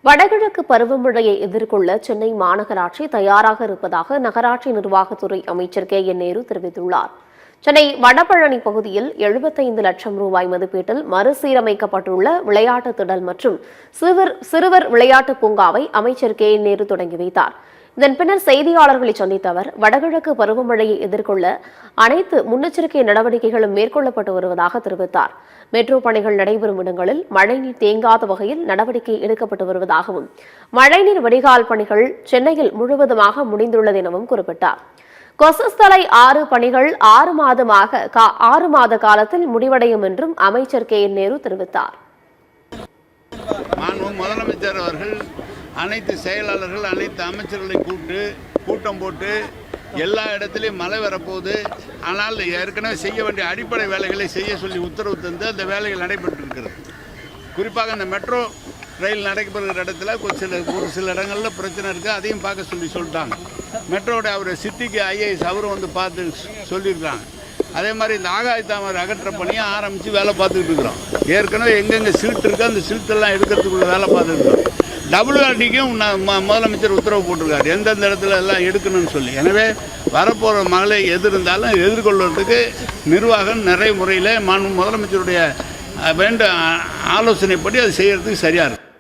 வடகிழக்கு பருவமழையை எதிர்கொள்ள சென்னை மாநகராட்சி தயாராக இருப்பதாக நகராட்சி நிர்வாகத்துறை அமைச்சர் நேரு தெரிவித்துள்ளார். சென்னை வடபழனி பகுதியில் 75 லட்சம் ரூபாய் மதிப்பீட்டில் மறுசீரமைக்கப்பட்டுள்ள விளையாட்டு திடல் மற்றும் சிறுவர் விளையாட்டு பூங்காவை அமைச்சர் நேரு தொடங்கி வைத்தார். இதன் பின்னர் செய்தியாளர்களை சந்தித்த அவர், வடகிழக்கு பருவமழையை எதிர்கொள்ள அனைத்து முன்னெச்சரிக்கை நடவடிக்கைகளும் மேற்கொள்ளப்பட்டு வருவதாக தெரிவித்தார். மெட்ரோ பணிகள் நடைபெறும் இடங்களில் மழைநீர் தேங்காத வகையில் நடவடிக்கை எடுக்கப்பட்டு வருவதாகவும், மழைநீர் வடிகால் பணிகள் சென்னையில் முழுவதுமாக முடிந்துள்ளது எனவும் குறிப்பிட்டார். கொசஸ்தலை 6 பணிகள் 6 மாத காலத்தில் முடிவடையும் என்றும் அமைச்சர் நேரு தெரிவித்தார். முதலமைச்சர் அவர்கள் அனைத்து செயலாளர்கள் அனைத்து அமைச்சர்களை கூட்டம் போட்டு எல்லா இடத்துலையும் மழை வரப்போகுது, ஆனால் ஏற்கனவே செய்ய வேண்டிய அடிப்படை வேலைகளை செய்ய சொல்லி உத்தரவு தந்து அந்த வேலைகள் நடைபெற்றிருக்கிறது. குறிப்பாக இந்த மெட்ரோ ரயில் நடைபெறுகிற இடத்துல ஒரு சில இடங்களில் பிரச்சனை இருக்குது, அதையும் பார்க்க சொல்லிட்டாங்க. மெட்ரோடைய அவர் சித்திக்கு ஐஏஎஸ் அவரும் வந்து பார்த்து சொல்லியிருக்காங்க. அதே மாதிரி இந்த ஆகாய தாமரை அகற்ற பணியை ஆரம்பித்து வேலை பார்த்துக்கிட்டு இருக்கிறோம். ஏற்கனவே எங்கெங்கே சில்ட் இருக்கோ அந்த சில்ட்டெல்லாம் எடுக்கிறதுக்குள்ள வேலை பார்த்துட்டு இருக்கோம். WRDக்கும் முதலமைச்சர் உத்தரவு போட்டிருக்காரு எந்தெந்த இடத்துல எல்லாம் எடுக்கணும்னு சொல்லி. எனவே வரப்போகிற மகளை எது இருந்தாலும் எதிர்கொள்வதற்கு நிர்வாகம் நிறைய முறையில் முதலமைச்சருடைய ஆலோசனைப்படி அது செய்யறதுக்கு சரியாக இருக்கும்.